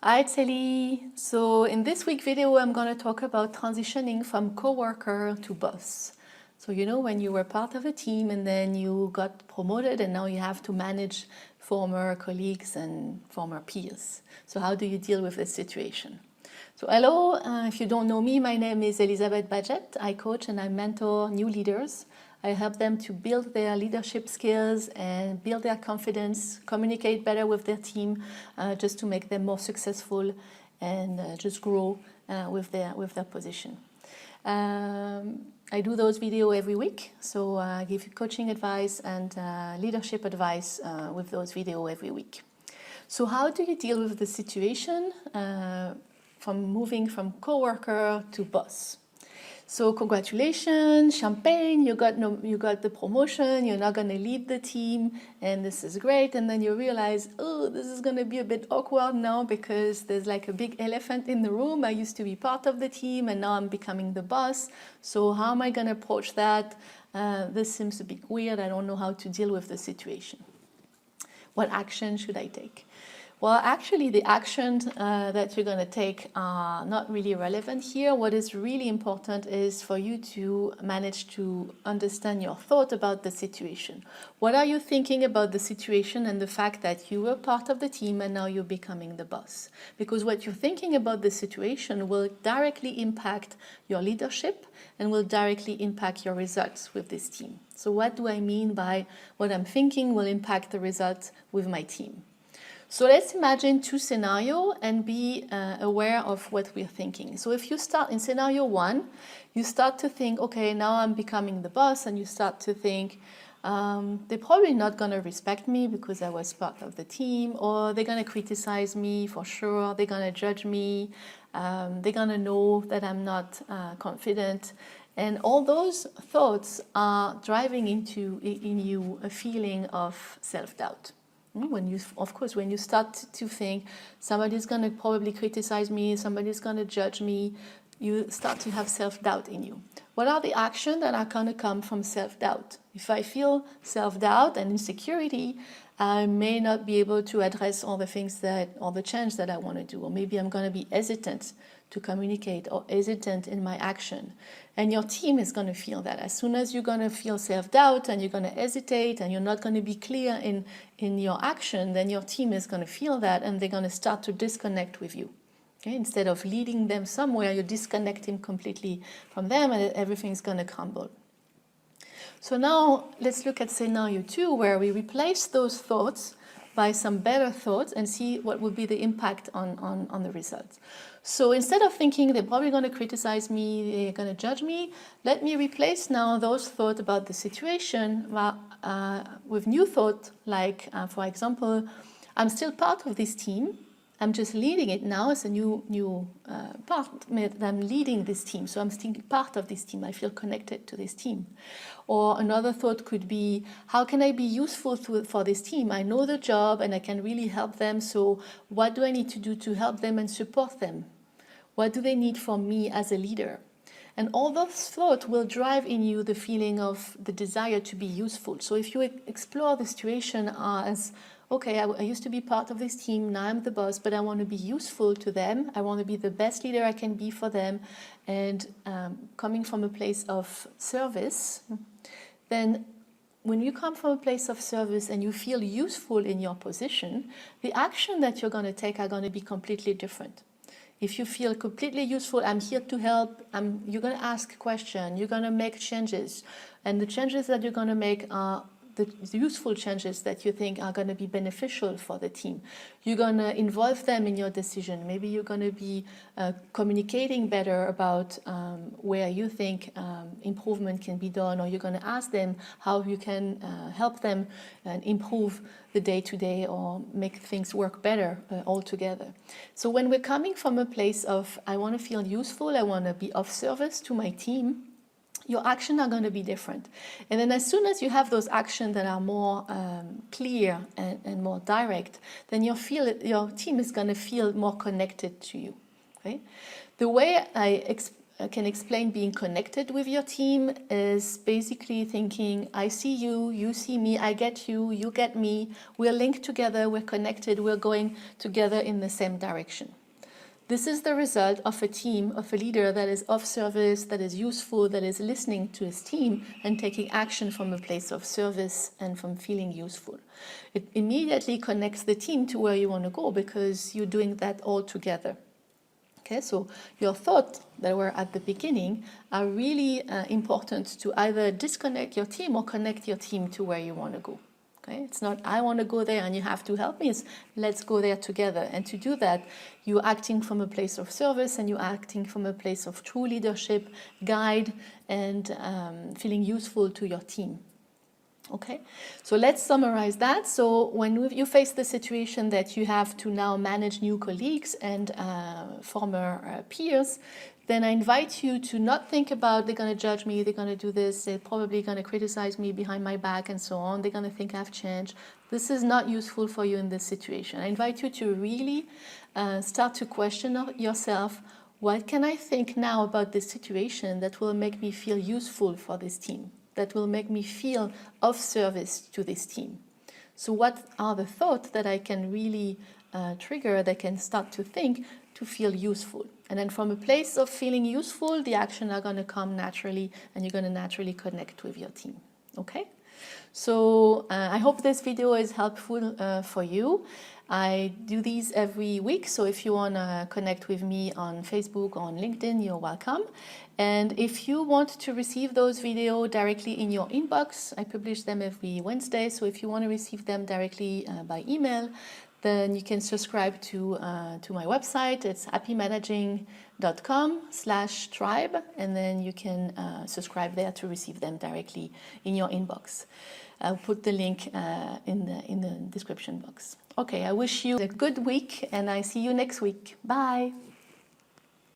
Hi, Telly. So in this week video, I'm going to talk about transitioning from coworker to boss. So when you were part of a team and then you got promoted and now you have to manage former colleagues and former peers. So how do you deal with this situation? So hello, if you don't know me, my name is Elizabeth Badgett. I coach and I mentor new leaders. I help them to build their leadership skills and build their confidence, communicate better with their team, just to make them more successful and just grow with their position. I do those videos every week, so I give you coaching advice and leadership advice with those videos every week. So how do you deal with the situation from moving from coworker to boss? So congratulations, champagne, you got the promotion, you're not going to lead the team, and this is great. And then you realize, oh, this is going to be a bit awkward now because there's like a big elephant in the room. I used to be part of the team and now I'm becoming the boss. So how am I going to approach that? This seems a bit weird. I don't know how to deal with the situation. What action should I take? Well, actually, the actions that you're going to take are not really relevant here. What is really important is for you to manage to understand your thought about the situation. What are you thinking about the situation and the fact that you were part of the team and now you're becoming the boss? Because what you're thinking about the situation will directly impact your leadership and will directly impact your results with this team. So what do I mean by what I'm thinking will impact the results with my team? So let's imagine two scenarios and be aware of what we're thinking. So if you start in scenario one, you start to think, okay, now I'm becoming the boss, and you start to think, they're probably not going to respect me because I was part of the team, or they're going to criticize me for sure, they're going to judge me, they're going to know that I'm not confident. And all those thoughts are driving in you a feeling of self-doubt. When you start to think somebody's going to probably criticize me, somebody's going to judge me, you start to have self-doubt in you. What are the actions that are going to come from self-doubt? If I feel self-doubt and insecurity, I may not be able to address all the change that I want to do, or maybe I'm going to be hesitant to communicate or hesitant in my action. And your team is going to feel that. As soon as you're going to feel self-doubt and you're going to hesitate and you're not going to be clear in your action, then your team is going to feel that and they're going to start to disconnect with you. Okay? Instead of leading them somewhere, you're disconnecting completely from them and everything's going to crumble. So now let's look at scenario 2, where we replace those thoughts by some better thoughts and see what would be the impact on the results. So instead of thinking they're probably going to criticize me, they're going to judge me, let me replace now those thoughts about the situation with new thoughts, like, for example, I'm still part of this team. I'm just leading it now as a new part. I'm leading this team, so I'm still part of this team. I feel connected to this team. Or another thought could be, how can I be useful for this team? I know the job and I can really help them, so what do I need to do to help them and support them? What do they need from me as a leader? And all those thoughts will drive in you the feeling of the desire to be useful. So if you explore the situation as, okay, I used to be part of this team, now I'm the boss, but I want to be useful to them. I want to be the best leader I can be for them. And coming from a place of service, then when you come from a place of service and you feel useful in your position, the action that you're going to take are going to be completely different. If you feel completely useful, I'm here to help, you're going to ask questions, you're going to make changes. And the changes that you're going to make are the useful changes that you think are going to be beneficial for the team. You're going to involve them in your decision. Maybe you're going to be communicating better about where you think improvement can be done, or you're going to ask them how you can help them and improve the day-to-day or make things work better altogether. So when we're coming from a place of, I want to feel useful, I want to be of service to my team, your actions are going to be different. And then as soon as you have those actions that are more clear and more direct, then your team is going to feel more connected to you. Okay? The way I can explain being connected with your team is basically thinking, I see you, you see me, I get you, you get me, we're linked together, we're connected, we're going together in the same direction. This is the result of a team, of a leader that is of service, that is useful, that is listening to his team and taking action from a place of service and from feeling useful. It immediately connects the team to where you want to go because you're doing that all together. Okay, so your thoughts that were at the beginning are really important to either disconnect your team or connect your team to where you want to go. Okay, it's not I want to go there and you have to help me. It's let's go there together. And to do that, you're acting from a place of service and you're acting from a place of true leadership, guide, and feeling useful to your team. Okay, so let's summarize that. So when you face the situation that you have to now manage new colleagues and former peers, then I invite you to not think about they're going to judge me, they're going to do this, they're probably going to criticize me behind my back and so on, they're going to think I've changed. This is not useful for you in this situation. I invite you to really start to question yourself, what can I think now about this situation that will make me feel useful for this team, that will make me feel of service to this team? So what are the thoughts that I can really trigger, that can start to think to feel useful? And then from a place of feeling useful, the actions are going to come naturally and you're going to naturally connect with your team. Okay? So I hope this video is helpful for you. I do these every week, so if you want to connect with me on Facebook or on LinkedIn, you're welcome. And if you want to receive those videos directly in your inbox, I publish them every Wednesday, so if you want to receive them directly by email, then you can subscribe to my website. It's happymanaging.com/tribe, and then you can subscribe there to receive them directly in your inbox. I'll put the link in the description box. Okay, I wish you a good week, and I see you next week. Bye.